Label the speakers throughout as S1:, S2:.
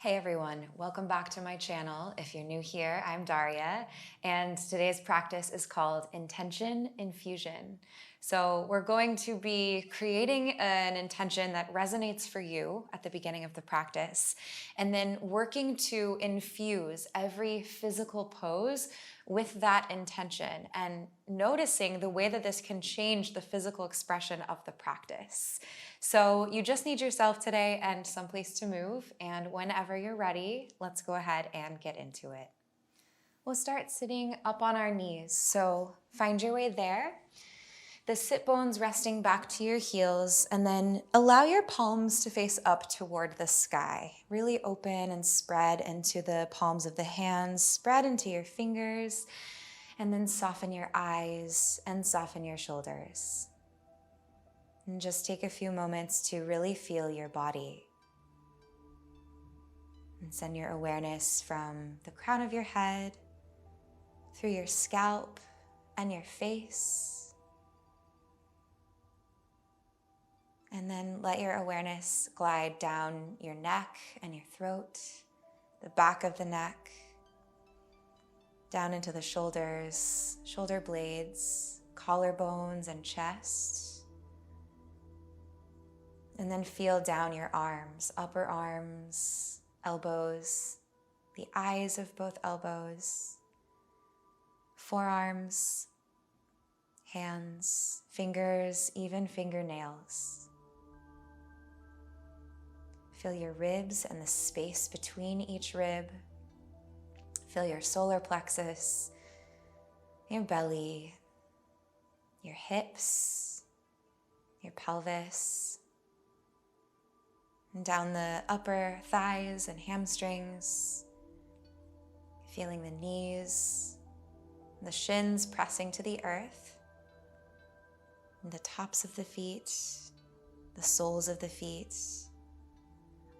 S1: Hey everyone, welcome back to my channel. If you're new here, I'm Daria, and today's practice is called Intention Infusion. So we're going to be creating an intention that resonates for you at the beginning of the practice, and then working to infuse every physical pose with that intention and noticing the way that this can change the physical expression of the practice. So you just need yourself today and someplace to move, and whenever you're ready, let's go ahead and get into it. We'll start sitting up on our knees, so find your way there. The sit bones resting back to your heels, and then allow your palms to face up toward the sky. Really open and spread into the palms of the hands, spread into your fingers, and then soften your eyes and soften your shoulders. And just take a few moments to really feel your body. And send your awareness from the crown of your head, through your scalp and your face. And then let your awareness glide down your neck and your throat, the back of the neck, down into the shoulders, shoulder blades, collarbones, and chest. And then feel down your arms, upper arms, elbows, the eyes of both elbows, forearms, hands, fingers, even fingernails. Feel your ribs and the space between each rib. Feel your solar plexus, your belly, your hips, your pelvis, and down the upper thighs and hamstrings. Feeling the knees, the shins pressing to the earth, and the tops of the feet, the soles of the feet,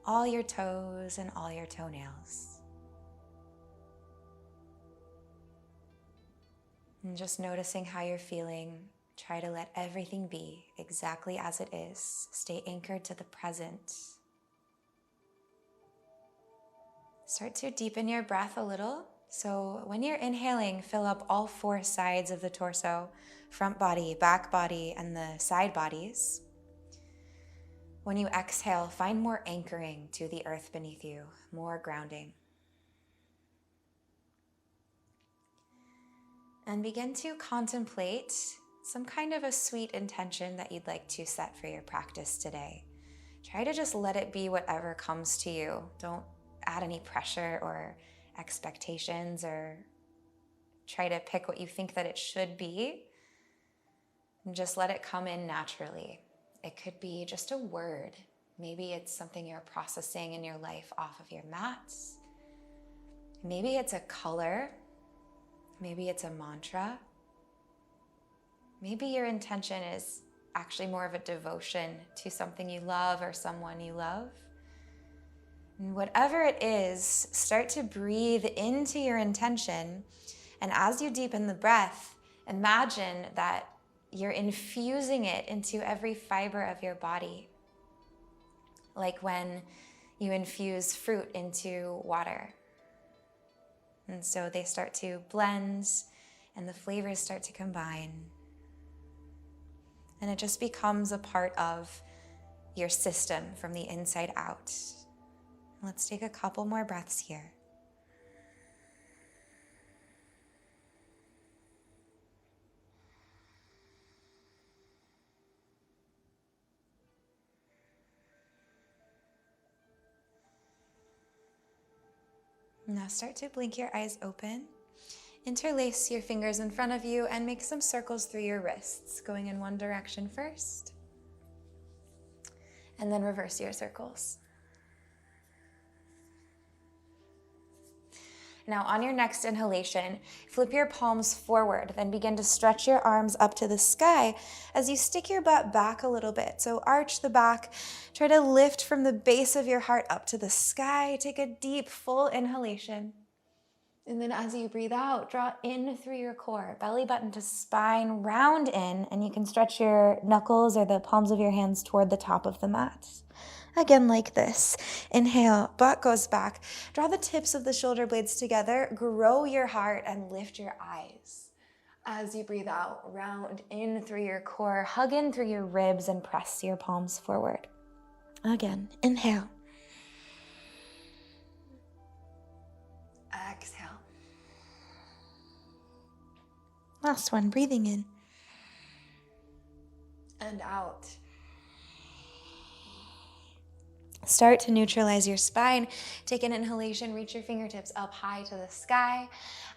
S1: all your toes and all your toenails. And just noticing how you're feeling, try to let everything be exactly as it is. Stay anchored to the present. Start to deepen your breath a little. So when you're inhaling, fill up all four sides of the torso, front body, back body, and the side bodies. When you exhale, find more anchoring to the earth beneath you, more grounding. And begin to contemplate some kind of a sweet intention that you'd like to set for your practice today. Try to just let it be whatever comes to you. Don't add any pressure or expectations or try to pick what you think that it should be. And just let it come in naturally. It could be just a word. Maybe it's something you're processing in your life off of your mats. Maybe it's a color. Maybe it's a mantra. Maybe your intention is actually more of a devotion to something you love or someone you love. And whatever it is, start to breathe into your intention. And as you deepen the breath, imagine that you're infusing it into every fiber of your body. Like when you infuse fruit into water. And so they start to blend and the flavors start to combine. And it just becomes a part of your system from the inside out. Let's take a couple more breaths here. Now start to blink your eyes open. Interlace your fingers in front of you and make some circles through your wrists, going in one direction first, and then reverse your circles. Now on your next inhalation, flip your palms forward, then begin to stretch your arms up to the sky as you stick your butt back a little bit. So arch the back, try to lift from the base of your heart up to the sky. Take a deep, full inhalation. And then as you breathe out, draw in through your core, belly button to spine, round in, and you can stretch your knuckles or the palms of your hands toward the top of the mat. Again, like this. Inhale, butt goes back. Draw the tips of the shoulder blades together, grow your heart, and lift your eyes. As you breathe out, round in through your core, hug in through your ribs, and press your palms forward. Again, inhale. Exhale. Last one, breathing in. And out. Start to neutralize your spine. Take an inhalation, reach your fingertips up high to the sky.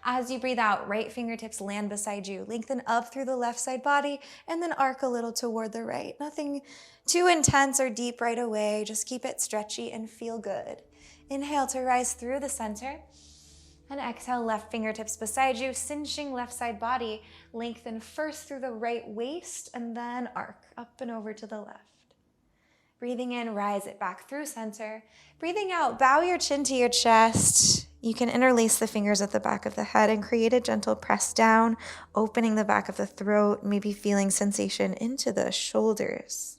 S1: As you breathe out, right fingertips land beside you. Lengthen up through the left side body and then arc a little toward the right. Nothing too intense or deep right away. Just keep it stretchy and feel good. Inhale to rise through the center. And exhale, left fingertips beside you, cinching left side body. Lengthen first through the right waist and then arc up and over to the left. Breathing in, rise it back through center. Breathing out, bow your chin to your chest. You can interlace the fingers at the back of the head and create a gentle press down, opening the back of the throat, maybe feeling sensation into the shoulders.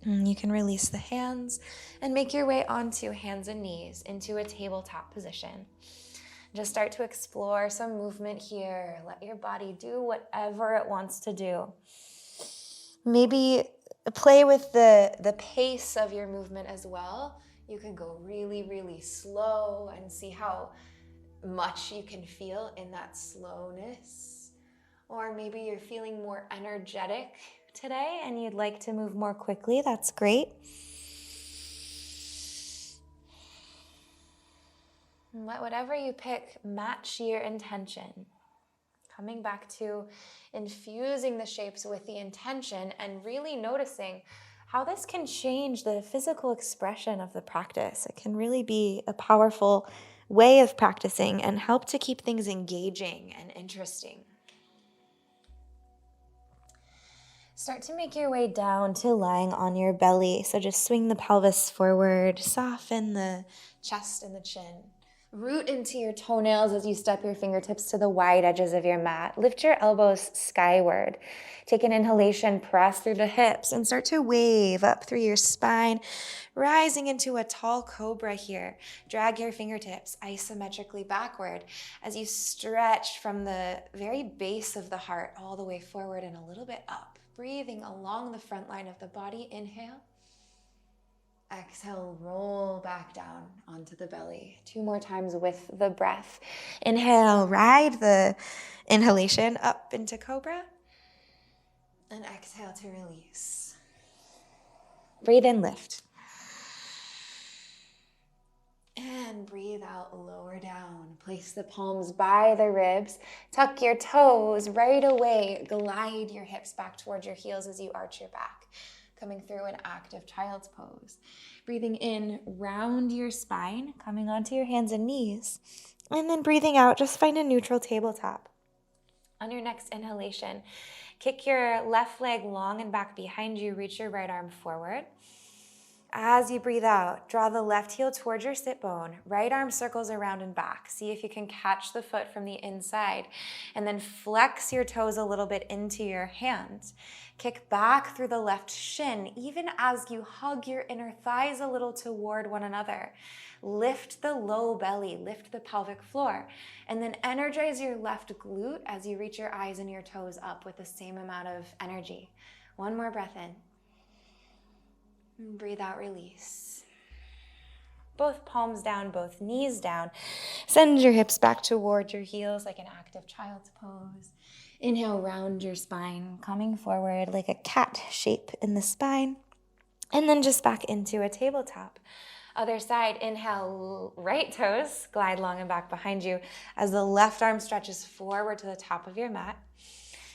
S1: You can release the hands and make your way onto hands and knees into a tabletop position. Just start to explore some movement here. Let your body do whatever it wants to do. Maybe play with the pace of your movement as well. You can go really, really slow and see how much you can feel in that slowness. Or maybe you're feeling more energetic today and you'd like to move more quickly. That's great. And let whatever you pick match your intention. Coming back to infusing the shapes with the intention and really noticing how this can change the physical expression of the practice. It can really be a powerful way of practicing and help to keep things engaging and interesting. Start to make your way down to lying on your belly. So just swing the pelvis forward, soften the chest and the chin. Root into your toenails as you step your fingertips to the wide edges of your mat. Lift your elbows skyward. Take an inhalation, press through the hips, and start to wave up through your spine, rising into a tall cobra here. Drag your fingertips isometrically backward as you stretch from the very base of the heart all the way forward and a little bit up. Breathing along the front line of the body. Inhale. Exhale, roll back down onto the belly. 2 more times with the breath. Inhale, ride the inhalation up into cobra. And exhale to release. Breathe in, lift. And breathe out, lower down. Place the palms by the ribs. Tuck your toes right away. Glide your hips back towards your heels as you arch your back. Coming through an active child's pose. Breathing in, round your spine, coming onto your hands and knees. And then breathing out, just find a neutral tabletop. On your next inhalation, kick your left leg long and back behind you. Reach your right arm forward. As you breathe out, draw the left heel towards your sit bone. Right arm circles around and back. See if you can catch the foot from the inside. And then flex your toes a little bit into your hands. Kick back through the left shin, even as you hug your inner thighs a little toward one another. Lift the low belly, lift the pelvic floor. And then energize your left glute as you reach your eyes and your toes up with the same amount of energy. 1 more breath in. Breathe out, release. Both palms down, both knees down. Send your hips back toward your heels like an active child's pose. Inhale, round your spine, coming forward like a cat shape in the spine. And then just back into a tabletop. Other side, inhale, right toes, glide long and back behind you as the left arm stretches forward to the top of your mat.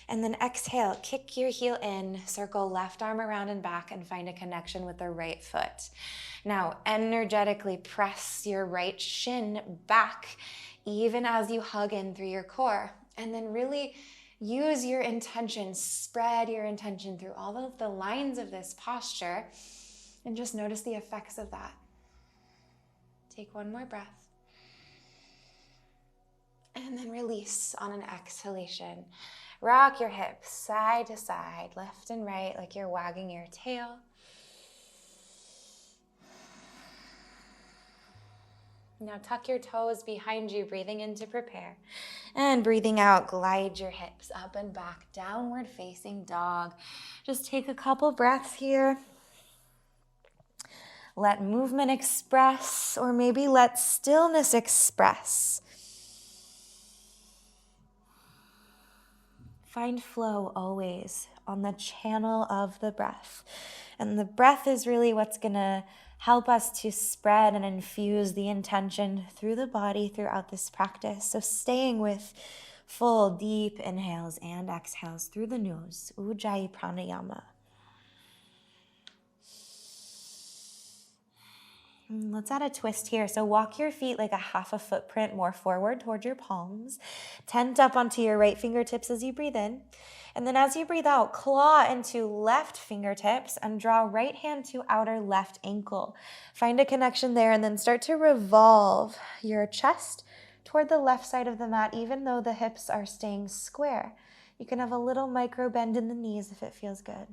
S1: And then exhale, kick your heel in, circle left arm around and back and find a connection with the right foot. Now, energetically press your right shin back, even as you hug in through your core. And then really use your intention, spread your intention through all of the lines of this posture And just notice the effects of that. Take one more breath. And then release on an exhalation. Rock your hips side to side, left and right, like you're wagging your tail. Now tuck your toes behind you, breathing in to prepare. And breathing out, glide your hips up and back, downward facing dog. Just take a couple breaths here. Let movement express, or maybe let stillness express. Find flow always on the channel of the breath. And the breath is really what's going to help us to spread and infuse the intention through the body throughout this practice. So staying with full, deep inhales and exhales through the nose, Ujjayi Pranayama. Let's add a twist here. So walk your feet like a half a footprint more forward toward your palms. Tent up onto your right fingertips as you breathe in. And then as you breathe out, claw into left fingertips and draw right hand to outer left ankle. Find a connection there and then start to revolve your chest toward the left side of the mat, even though the hips are staying square. You can have a little micro bend in the knees if it feels good.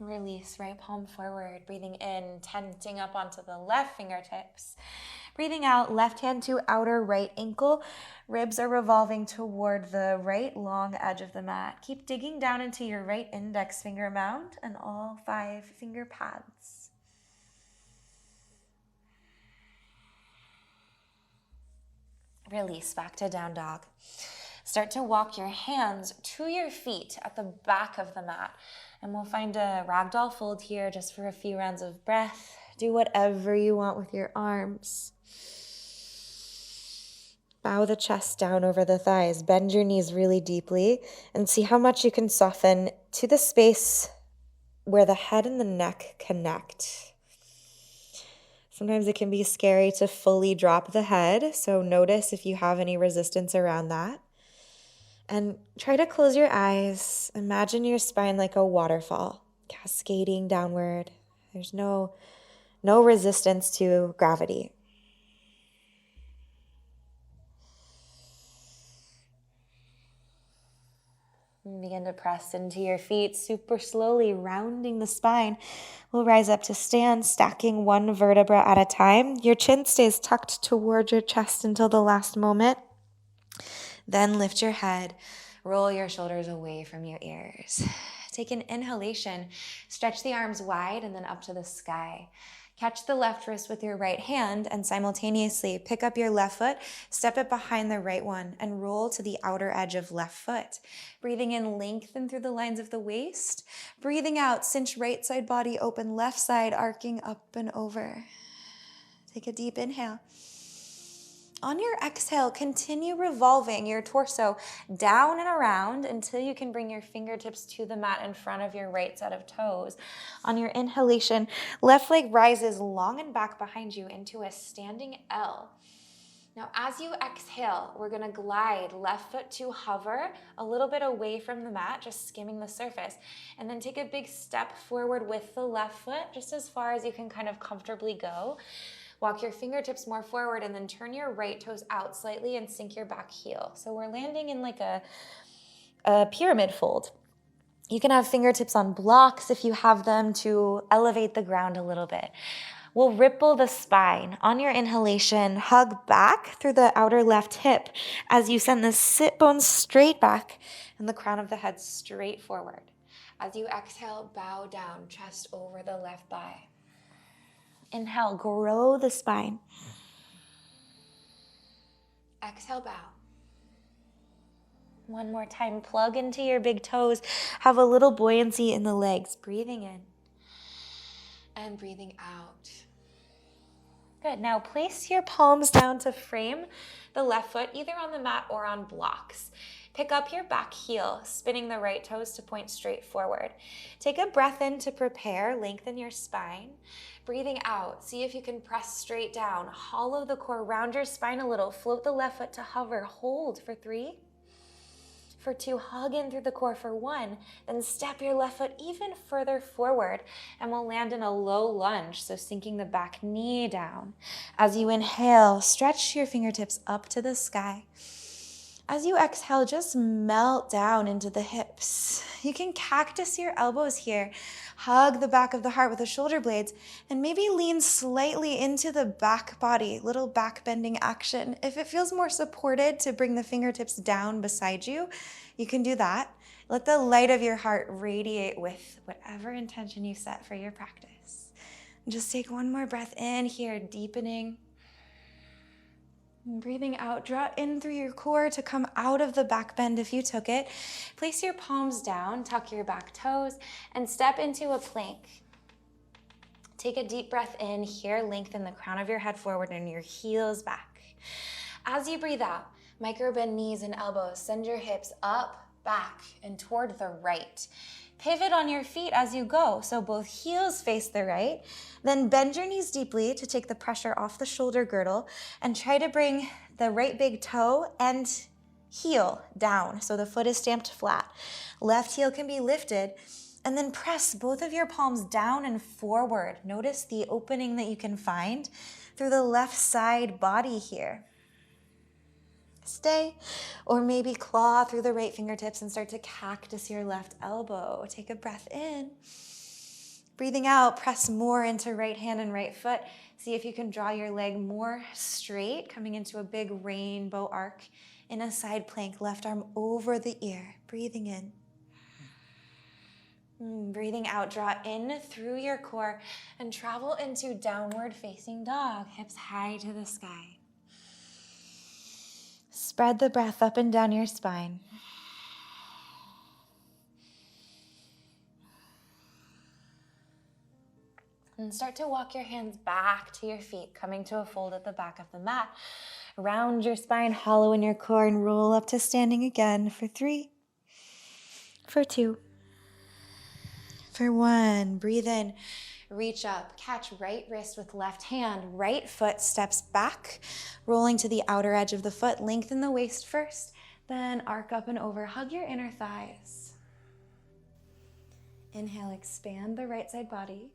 S1: Release, right palm forward, breathing in, tenting up onto the left fingertips. Breathing out, left hand to outer right ankle. Ribs are revolving toward the right long edge of the mat. Keep digging down into your right index finger mound and all 5 finger pads. Release, back to down dog. Start to walk your hands to your feet at the back of the mat. And we'll find a ragdoll fold here just for a few rounds of breath. Do whatever you want with your arms. Bow the chest down over the thighs. Bend your knees really deeply and see how much you can soften to the space where the head and the neck connect. Sometimes it can be scary to fully drop the head, so notice if you have any resistance around that. And try to close your eyes. Imagine your spine like a waterfall, cascading downward. There's no resistance to gravity. And begin to press into your feet, super slowly rounding the spine. We'll rise up to stand, stacking one vertebra at a time. Your chin stays tucked toward your chest until the last moment. Then lift your head, roll your shoulders away from your ears. Take an inhalation, stretch the arms wide and then up to the sky. Catch the left wrist with your right hand and simultaneously pick up your left foot, step it behind the right one, and roll to the outer edge of left foot. Breathing in, lengthen through the lines of the waist. Breathing out, cinch right side body open, left side arcing up and over. Take a deep inhale. On your exhale, continue revolving your torso down and around until you can bring your fingertips to the mat in front of your right set of toes. On your inhalation, left leg rises long and back behind you into a standing L. Now, as you exhale, we're going to glide left foot to hover a little bit away from the mat, just skimming the surface, and then take a big step forward with the left foot, just as far as you can kind of comfortably go. Walk your fingertips more forward and then turn your right toes out slightly and sink your back heel. So we're landing in like a pyramid fold. You can have fingertips on blocks if you have them to elevate the ground a little bit. We'll ripple the spine. On your inhalation, hug back through the outer left hip as you send the sit bones straight back and the crown of the head straight forward. As you exhale, bow down, chest over the left thigh. Inhale, grow the spine. Exhale, bow. One more time, plug into your big toes. Have a little buoyancy in the legs. Breathing in and breathing out. Good. Now place your palms down to frame the left foot either on the mat or on blocks. Pick up your back heel, spinning the right toes to point straight forward. Take a breath in to prepare, lengthen your spine. Breathing out, see if you can press straight down. Hollow the core, round your spine a little. Float the left foot to hover. Hold for 3, For 2, hug in through the core for 1. Then step your left foot even further forward and we'll land in a low lunge, so sinking the back knee down. As you inhale, stretch your fingertips up to the sky. As you exhale, just melt down into the hips. You can cactus your elbows here. Hug the back of the heart with the shoulder blades and maybe lean slightly into the back body, little back bending action. If it feels more supported to bring the fingertips down beside you, you can do that. Let the light of your heart radiate with whatever intention you set for your practice. And just take one more breath in here, deepening. And breathing out, draw in through your core to come out of the back bend if you took it. Place your palms down, tuck your back toes, and step into a plank. Take a deep breath in here, lengthen the crown of your head forward and your heels back. As you breathe out, micro bend knees and elbows, send your hips up, back, and toward the right. Pivot on your feet as you go, so both heels face the right. Then bend your knees deeply to take the pressure off the shoulder girdle and try to bring the right big toe and heel down so the foot is stamped flat. Left heel can be lifted and then press both of your palms down and forward. Notice the opening that you can find through the left side body here. Stay, or maybe claw through the right fingertips and start to cactus your left elbow. Take a breath in. Breathing out, press more into right hand and right foot. See if you can draw your leg more straight, coming into a big rainbow arc in a side plank, left arm over the ear. Breathing in. Breathing out, draw in through your core and travel into downward facing dog, hips high to the sky. Spread the breath up and down your spine. And start to walk your hands back to your feet, coming to a fold at the back of the mat. Round your spine, hollow in your core, and roll up to standing again for 3, for 2, for 1. Breathe in. Reach up, catch right wrist with left hand, right foot steps back, rolling to the outer edge of the foot. Lengthen the waist first, then arc up and over. Hug your inner thighs. Inhale, expand the right side body.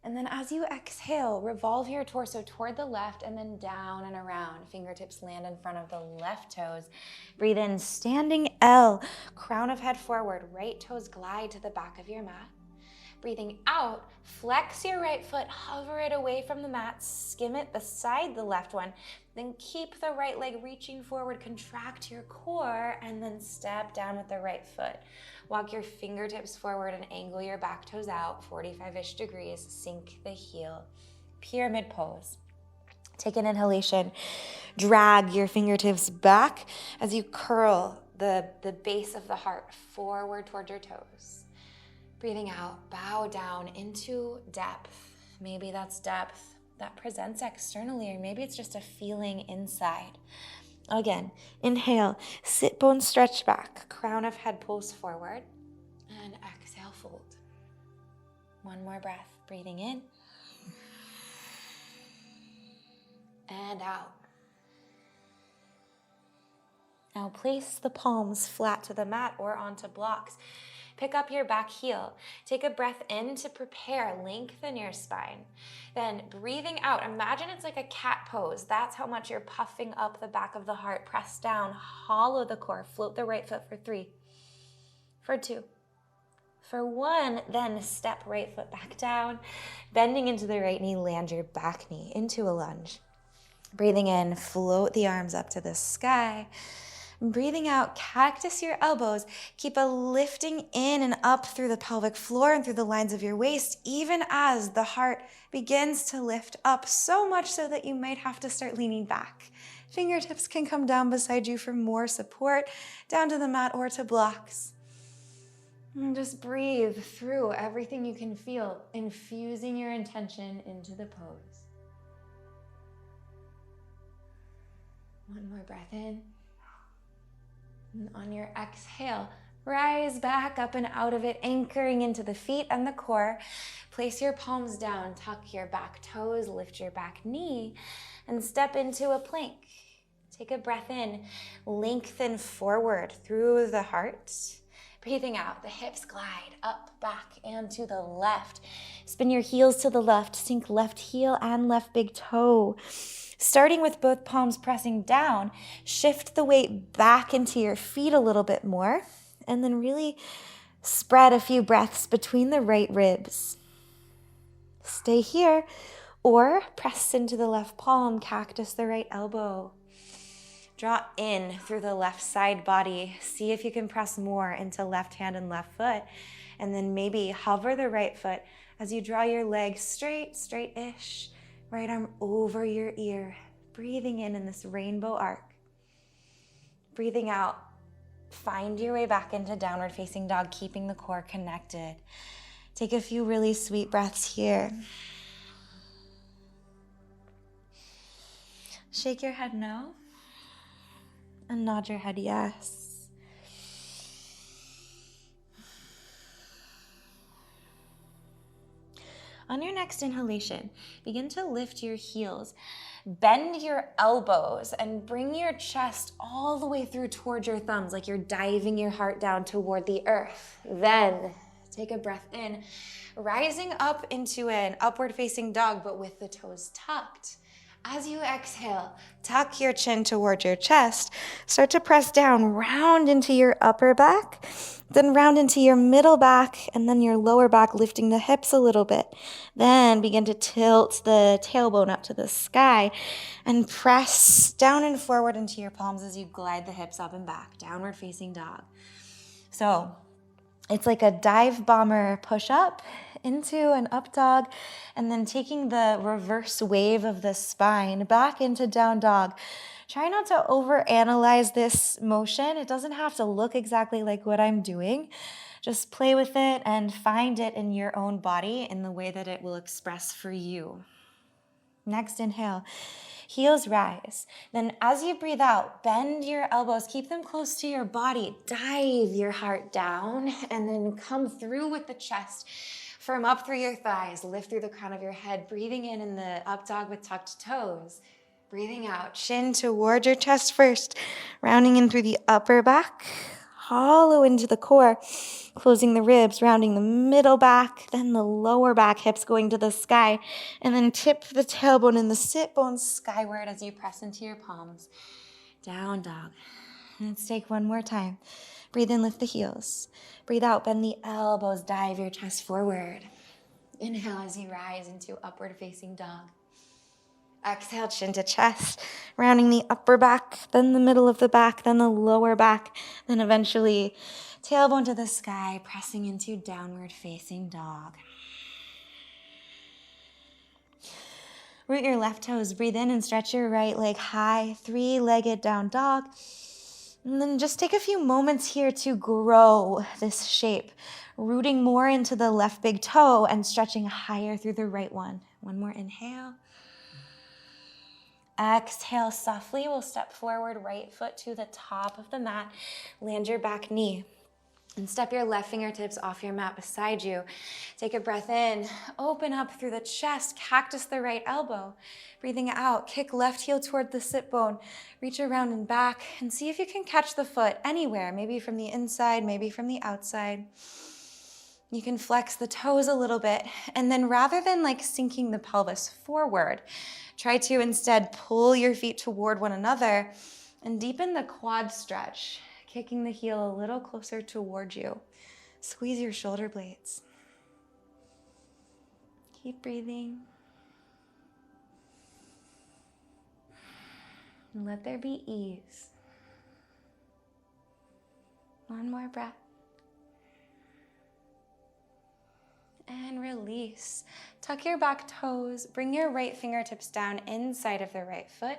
S1: And then as you exhale, revolve your torso toward the left and then down and around. Fingertips land in front of the left toes. Breathe in, standing L, crown of head forward, right toes glide to the back of your mat. Breathing out, flex your right foot, hover it away from the mat, skim it beside the left one, then keep the right leg reaching forward, contract your core, and then step down with the right foot. Walk your fingertips forward and angle your back toes out, 45-ish degrees, sink the heel. Pyramid pose. Take an inhalation, drag your fingertips back as you curl the base of the heart forward toward your toes. Breathing out, bow down into depth. Maybe that's depth that presents externally, or maybe it's just a feeling inside. Again, inhale, sit bones stretch back, crown of head pulls forward, and exhale, fold. One more breath, breathing in, and out. Now place the palms flat to the mat or onto blocks. Pick up your back heel. Take a breath in to prepare. Lengthen your spine. Then breathing out. Imagine it's like a cat pose. That's how much you're puffing up the back of the heart. Press down, hollow the core. Float the right foot for 3, for 2, for 1. Then step right foot back down. Bending into the right knee, land your back knee into a lunge. Breathing in, float the arms up to the sky. Breathing out, cactus your elbows. Keep a lifting in and up through the pelvic floor and through the lines of your waist, even as the heart begins to lift up, so much so that you might have to start leaning back. Fingertips can come down beside you for more support, down to the mat or to blocks. And just breathe through everything you can feel, infusing your intention into the pose. One more breath in. And on your exhale, rise back up and out of it, anchoring into the feet and the core. Place your palms down, tuck your back toes, lift your back knee, and step into a plank. Take a breath in, lengthen forward through the heart. Breathing out, the hips glide up, back, and to the left. Spin your heels to the left, sink left heel and left big toe. Starting with both palms pressing down, shift the weight back into your feet a little bit more, and then really spread a few breaths between the right ribs. Stay here, or press into the left palm, cactus the right elbow. Draw in through the left side body. See if you can press more into left hand and left foot. And then maybe hover the right foot as you draw your leg straight, straight-ish. Right arm over your ear. Breathing in this rainbow arc. Breathing out. Find your way back into downward facing dog, keeping the core connected. Take a few really sweet breaths here. Shake your head no. And nod your head yes. On your next inhalation, begin to lift your heels. Bend your elbows and bring your chest all the way through towards your thumbs, like you're diving your heart down toward the earth. Then take a breath in, rising up into an upward facing dog, but with the toes tucked. As you exhale, tuck your chin toward your chest. Start to press down, round into your upper back, then round into your middle back, and then your lower back, lifting the hips a little bit. Then begin to tilt the tailbone up to the sky and press down and forward into your palms as you glide the hips up and back, downward facing dog. So it's like a dive bomber push up into an up dog, and then taking the reverse wave of the spine back into down dog. Try not to overanalyze this motion. It doesn't have to look exactly like what I'm doing. Just play with it and find it in your own body in the way that it will express for you. Next inhale, heels rise. Then as you breathe out, bend your elbows, keep them close to your body, dive your heart down, and then come through with the chest. Firm up through your thighs, lift through the crown of your head, breathing in the up dog with tucked toes. Breathing out, chin toward your chest first, rounding in through the upper back, hollow into the core, closing the ribs, rounding the middle back, then the lower back, hips going to the sky, and then tip the tailbone and the sit bones skyward as you press into your palms. Down dog. Let's take one more time. Breathe in, lift the heels. Breathe out, bend the elbows, dive your chest forward. Inhale as you rise into upward facing dog. Exhale, chin to chest, rounding the upper back, then the middle of the back, then the lower back, then eventually tailbone to the sky, pressing into downward facing dog. Root your left toes, breathe in and stretch your right leg high, three-legged down dog. And then just take a few moments here to grow this shape, rooting more into the left big toe and stretching higher through the right one. One more inhale. Exhale softly. We'll step forward, right foot to the top of the mat. Land your back knee. And step your left fingertips off your mat beside you. Take a breath in, open up through the chest, cactus the right elbow. Breathing out, kick left heel toward the sit bone, reach around and back, and see if you can catch the foot anywhere, maybe from the inside, maybe from the outside. You can flex the toes a little bit, and then rather than like sinking the pelvis forward, try to instead pull your feet toward one another and deepen the quad stretch. Kicking the heel a little closer toward you. Squeeze your shoulder blades. Keep breathing. And let there be ease. One more breath. And release. Tuck your back toes. Bring your right fingertips down inside of the right foot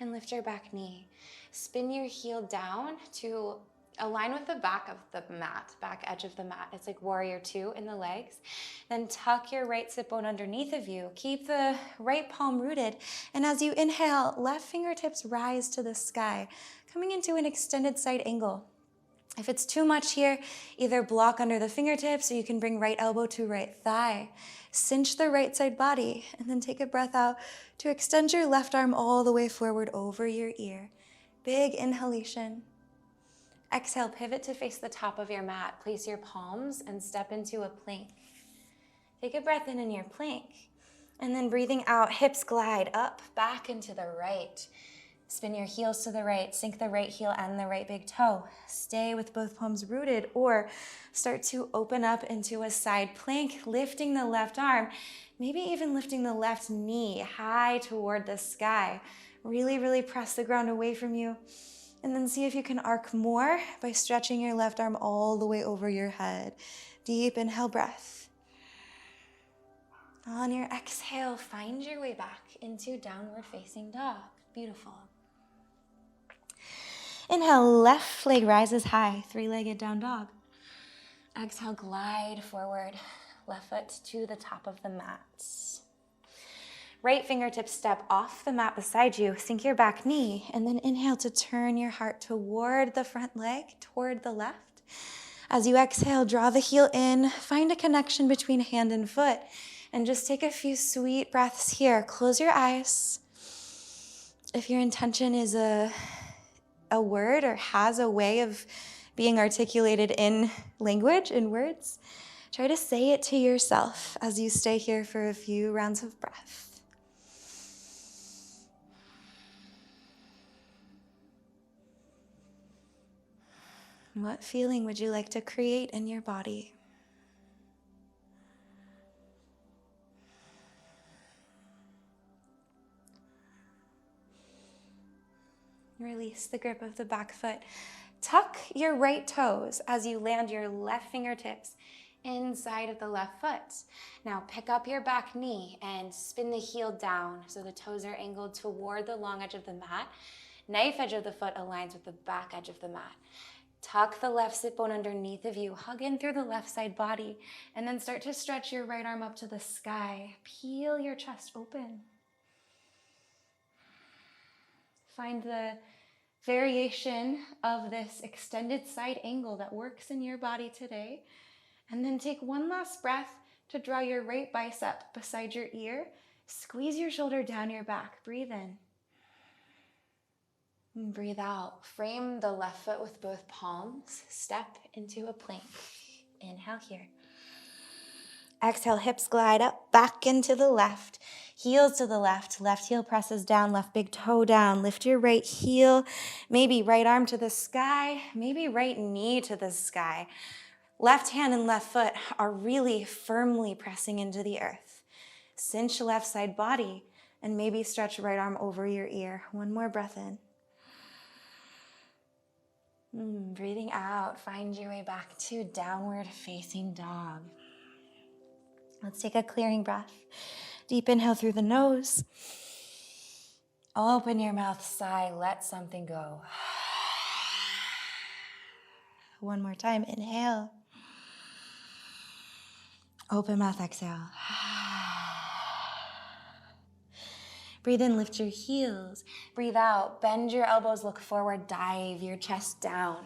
S1: and lift your back knee. Spin your heel down to align with the back of the mat, back edge of the mat. It's like warrior two in the legs. Then tuck your right sit bone underneath of you. Keep the right palm rooted. And as you inhale, left fingertips rise to the sky, coming into an extended side angle. If it's too much here, either block under the fingertips or you can bring right elbow to right thigh. Cinch the right side body and then take a breath out to extend your left arm all the way forward over your ear. Big inhalation. Exhale, pivot to face the top of your mat. Place your palms and step into a plank. Take a breath in your plank. And then breathing out, hips glide up, back into the right. Spin your heels to the right, sink the right heel and the right big toe. Stay with both palms rooted, or start to open up into a side plank, lifting the left arm, maybe even lifting the left knee high toward the sky. Really, really press the ground away from you. And then see if you can arc more by stretching your left arm all the way over your head. Deep inhale breath. On your exhale, find your way back into downward facing dog. Beautiful. Inhale, left leg rises high, three-legged down dog. Exhale, glide forward, left foot to the top of the mat. Right fingertips step off the mat beside you, sink your back knee, and then inhale to turn your heart toward the front leg, toward the left. As you exhale, draw the heel in, find a connection between hand and foot, and just take a few sweet breaths here. Close your eyes. If your intention is a word or has a way of being articulated in language, in words, try to say it to yourself as you stay here for a few rounds of breath. What feeling would you like to create in your body? Release the grip of the back foot. Tuck your right toes as you land your left fingertips inside of the left foot. Now pick up your back knee and spin the heel down so the toes are angled toward the long edge of the mat. Knife edge of the foot aligns with the back edge of the mat. Tuck the left sit bone underneath of you, hug in through the left side body, and then start to stretch your right arm up to the sky. Peel your chest open. Find the variation of this extended side angle that works in your body today. And then take one last breath to draw your right bicep beside your ear. Squeeze your shoulder down your back. Breathe in. And breathe out. Frame the left foot with both palms. Step into a plank. Inhale here. Exhale, hips glide up, back into the left. Heels to the left. Left heel presses down, left big toe down. Lift your right heel, maybe right arm to the sky, maybe right knee to the sky. Left hand and left foot are really firmly pressing into the earth. Cinch left side body and maybe stretch right arm over your ear. One more breath in. Breathing out, find your way back to downward facing dog. Let's take a clearing breath. Deep inhale through the nose. Open your mouth, sigh, let something go. One more time, inhale. Open mouth, exhale. Breathe in, lift your heels. Breathe out, bend your elbows, look forward, dive your chest down.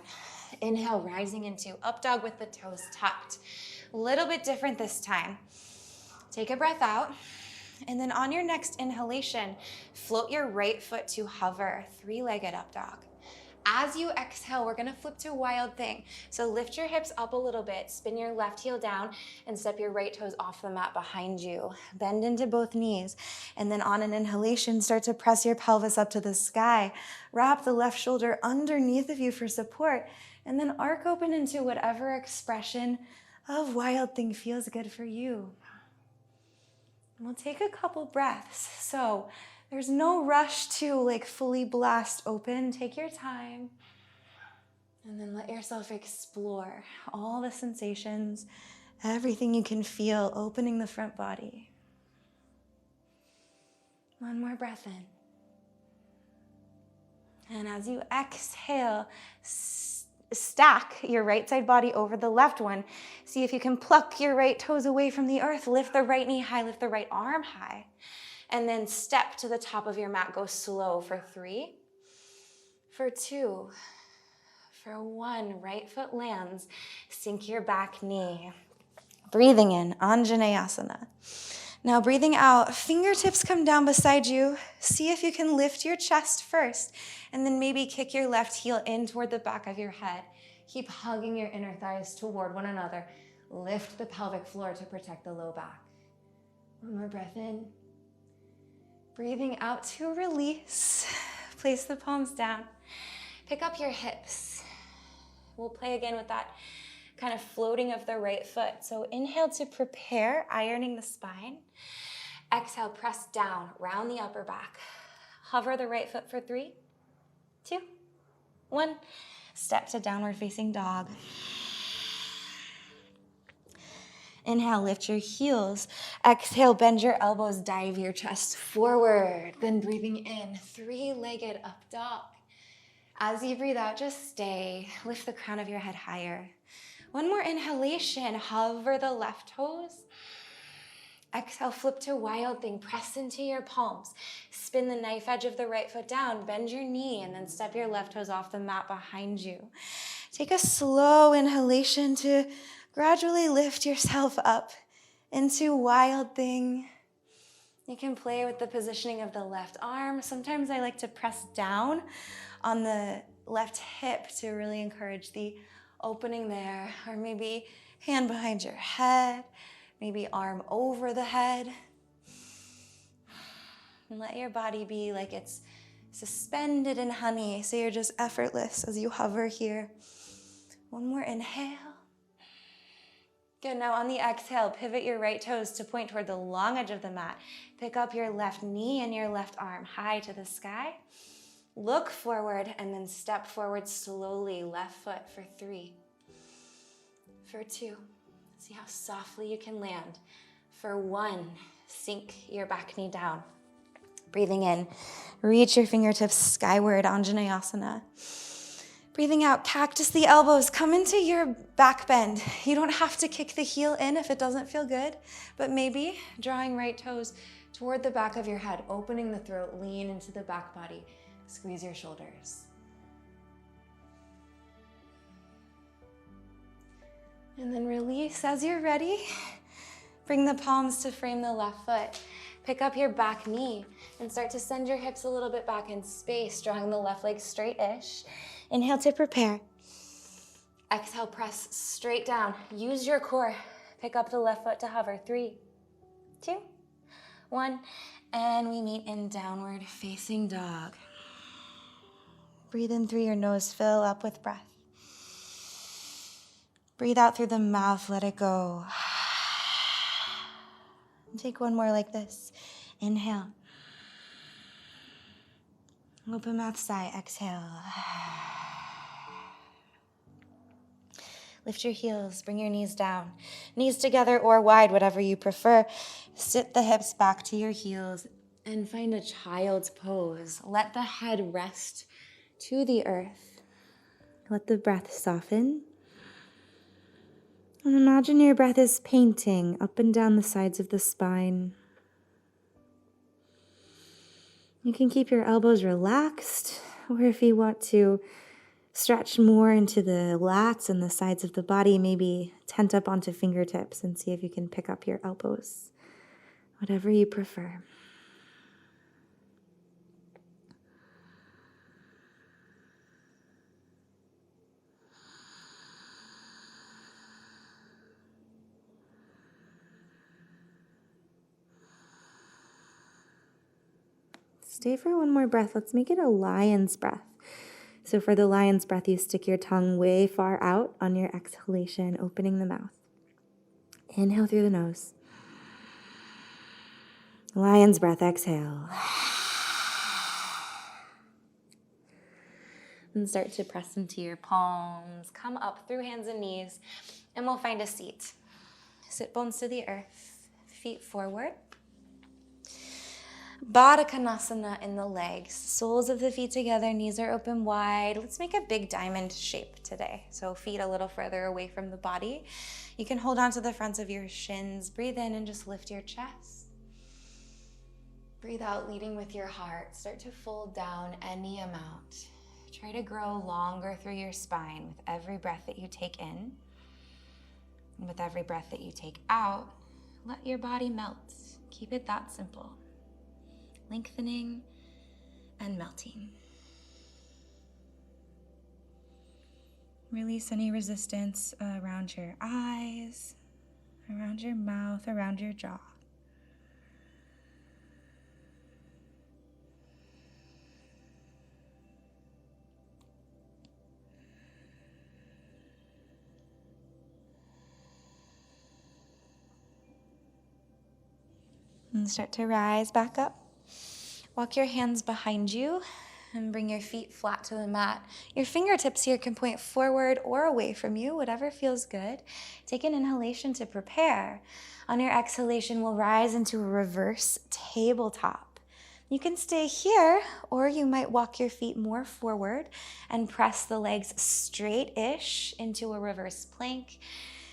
S1: Inhale, rising into up dog with the toes tucked. A little bit different this time. Take a breath out, and then on your next inhalation, float your right foot to hover, three-legged up dog. As you exhale, we're gonna flip to wild thing. So lift your hips up a little bit, spin your left heel down, and step your right toes off the mat behind you. Bend into both knees, and then on an inhalation, start to press your pelvis up to the sky. Wrap the left shoulder underneath of you for support, and then arc open into whatever expression of wild thing feels good for you. We'll take a couple breaths. So there's no rush to fully blast open. Take your time. And then let yourself explore all the sensations, everything you can feel, opening the front body. One more breath in. And as you exhale, stack your right side body over the left one. See if you can pluck your right toes away from the earth. Lift the right knee high, lift the right arm high. And then step to the top of your mat. Go slow for 3, for 2, for 1. Right foot lands. Sink your back knee. Breathing in, Anjaneyasana. Now breathing out, fingertips come down beside you. See if you can lift your chest first, and then maybe kick your left heel in toward the back of your head. Keep hugging your inner thighs toward one another. Lift the pelvic floor to protect the low back. One more breath in. Breathing out to release. Place the palms down. Pick up your hips. We'll play again with that kind of floating of the right foot. So inhale to prepare, ironing the spine. Exhale, press down, round the upper back. Hover the right foot for 3, 2, 1. Step to downward facing dog. Inhale, lift your heels. Exhale, bend your elbows, dive your chest forward. Then breathing in, 3-legged up dog. As you breathe out, just stay. Lift the crown of your head higher. One more inhalation, hover the left toes. Exhale, flip to wild thing. Press into your palms. Spin the knife edge of the right foot down. Bend your knee and then step your left toes off the mat behind you. Take a slow inhalation to gradually lift yourself up into wild thing. You can play with the positioning of the left arm. Sometimes I like to press down on the left hip to really encourage the opening there. Or maybe hand behind your head, maybe arm over the head. And let your body be like it's suspended in honey, so you're just effortless as you hover here. One more inhale. Good, now on the exhale, pivot your right toes to point toward the long edge of the mat. Pick up your left knee and your left arm high to the sky. Look forward and then step forward slowly, left foot for 3, for 2. See how softly you can land. For 1, sink your back knee down. Breathing in, reach your fingertips skyward, Anjaneyasana. Breathing out, cactus the elbows, come into your back bend. You don't have to kick the heel in if it doesn't feel good, but maybe drawing right toes toward the back of your head, opening the throat, lean into the back body, squeeze your shoulders. And then release as you're ready. Bring the palms to frame the left foot. Pick up your back knee and start to send your hips a little bit back in space, drawing the left leg straight-ish. Inhale to prepare. Exhale, press straight down. Use your core. Pick up the left foot to hover. 3, 2, 1. And we meet in downward facing dog. Breathe in through your nose, fill up with breath. Breathe out through the mouth, let it go. Take one more like this. Inhale. Open mouth sigh, exhale. Lift your heels, bring your knees down. Knees together or wide, whatever you prefer. Sit the hips back to your heels and find a child's pose. Let the head rest to the earth. Let the breath soften. And imagine your breath is painting up and down the sides of the spine. You can keep your elbows relaxed, or if you want to stretch more into the lats and the sides of the body, maybe tent up onto fingertips and see if you can pick up your elbows. Whatever you prefer. Stay for one more breath. Let's make it a lion's breath. So for the lion's breath, you stick your tongue way far out on your exhalation, opening the mouth. Inhale through the nose. Lion's breath, exhale. And start to press into your palms. Come up through hands and knees, and we'll find a seat. Sit bones to the earth, feet forward. Baddha Konasana in the legs, soles of the feet together, knees are open wide. Let's make a big diamond shape today. So feet a little further away from the body. You can hold on to the fronts of your shins. Breathe in and just lift your chest. Breathe out, leading with your heart. Start to fold down any amount. Try to grow longer through your spine with every breath that you take in. And with every breath that you take out, let your body melt Keep it that simple. Lengthening and melting. Release any resistance around your eyes, around your mouth, around your jaw. And start to rise back up. Walk your hands behind you and bring your feet flat to the mat. Your fingertips here can point forward or away from you, whatever feels good. Take an inhalation to prepare. On your exhalation, we'll rise into a reverse tabletop. You can stay here, or you might walk your feet more forward and press the legs straight-ish into a reverse plank.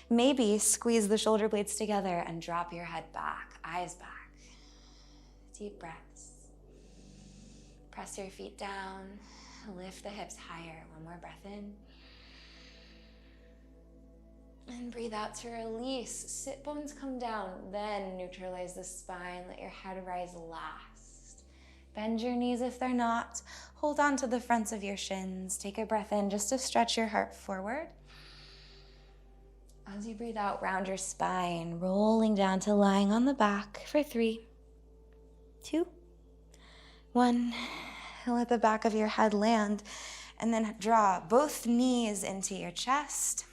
S1: Maybe squeeze the shoulder blades together and drop your head back, eyes back. Deep breaths. Press your feet down, lift the hips higher. One more breath in. And breathe out to release. Sit bones come down, then neutralize the spine. Let your head rise last. Bend your knees if they're not. Hold on to the fronts of your shins. Take a breath in just to stretch your heart forward. As you breathe out, round your spine, rolling down to lying on the back for 3, 2, 1. Let the back of your head land, and then draw both knees into your chest.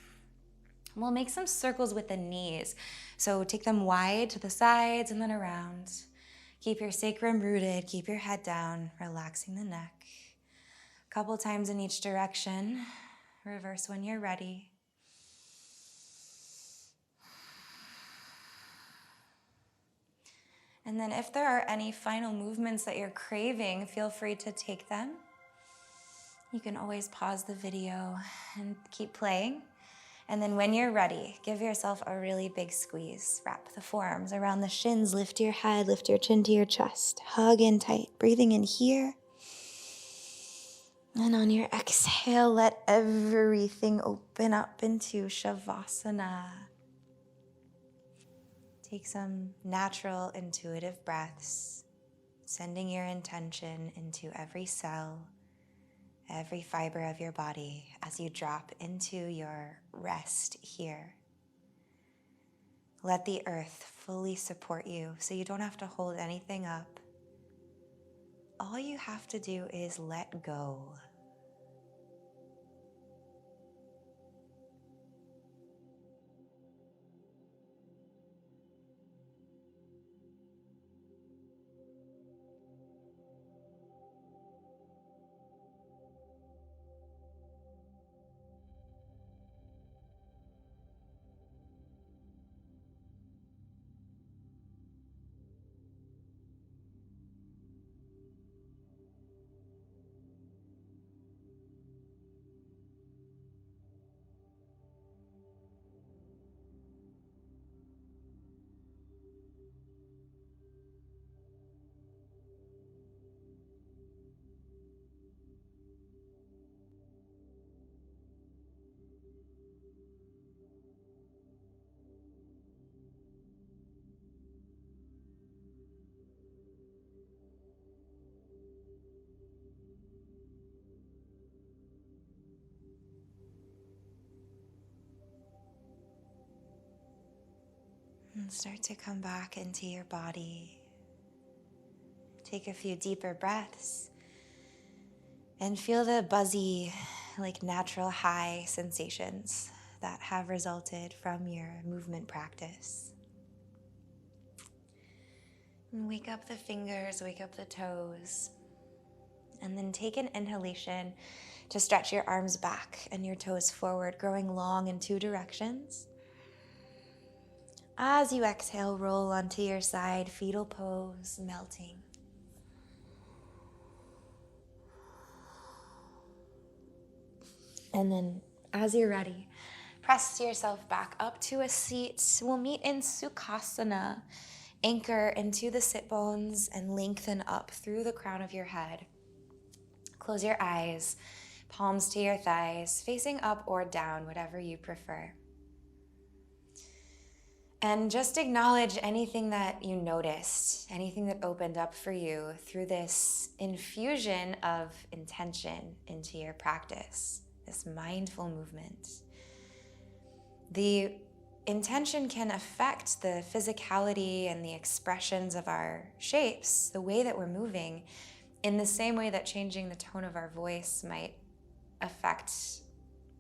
S1: We'll make some circles with the knees. So take them wide to the sides and then around. Keep your sacrum rooted, keep your head down, relaxing the neck. A couple times in each direction. Reverse when you're ready. And then if there are any final movements that you're craving, feel free to take them. You can always pause the video and keep playing. And then when you're ready, give yourself a really big squeeze. Wrap the forearms around the shins, lift your head, lift your chin to your chest. Hug in tight, breathing in here. And on your exhale, let everything open up into Shavasana. Take some natural, intuitive breaths, sending your intention into every cell, every fiber of your body as you drop into your rest here. Let the earth fully support you so you don't have to hold anything up. All you have to do is let go. And start to come back into your body. Take a few deeper breaths and feel the buzzy, like natural high sensations that have resulted from your movement practice. And wake up the fingers, wake up the toes. And then take an inhalation to stretch your arms back and your toes forward, growing long in 2 directions. As you exhale, roll onto your side, fetal pose, melting. And then, as you're ready, press yourself back up to a seat. We'll meet in Sukhasana. Anchor into the sit bones and lengthen up through the crown of your head. Close your eyes, palms to your thighs, facing up or down, whatever you prefer. And just acknowledge anything that you noticed, anything that opened up for you through this infusion of intention into your practice, this mindful movement. The intention can affect the physicality and the expressions of our shapes, the way that we're moving, in the same way that changing the tone of our voice might affect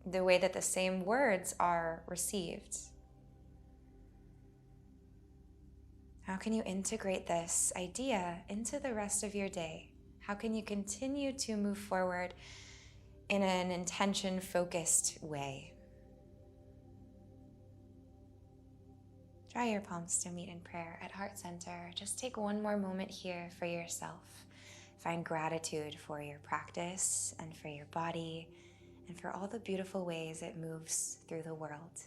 S1: the way that the same words are received. How can you integrate this idea into the rest of your day? How can you continue to move forward in an intention-focused way? Draw your palms to meet in prayer at Heart Center. Just take one more moment here for yourself. Find gratitude for your practice and for your body and for all the beautiful ways it moves through the world.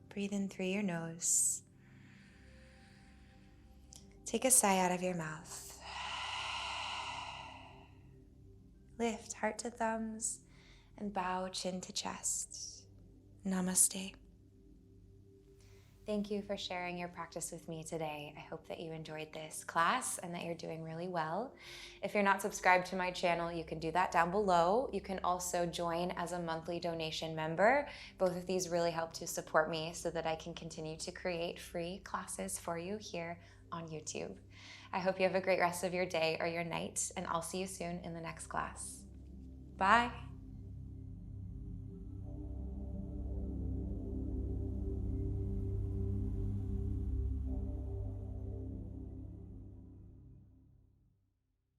S1: Breathe in through your nose. Take a sigh out of your mouth. Lift heart to thumbs and bow chin to chest. Namaste. Thank you for sharing your practice with me today. I hope that you enjoyed this class and that you're doing really well. If you're not subscribed to my channel, you can do that down below. You can also join as a monthly donation member. Both of these really help to support me so that I can continue to create free classes for you here on YouTube. I hope you have a great rest of your day or your night, and I'll see you soon in the next class. Bye.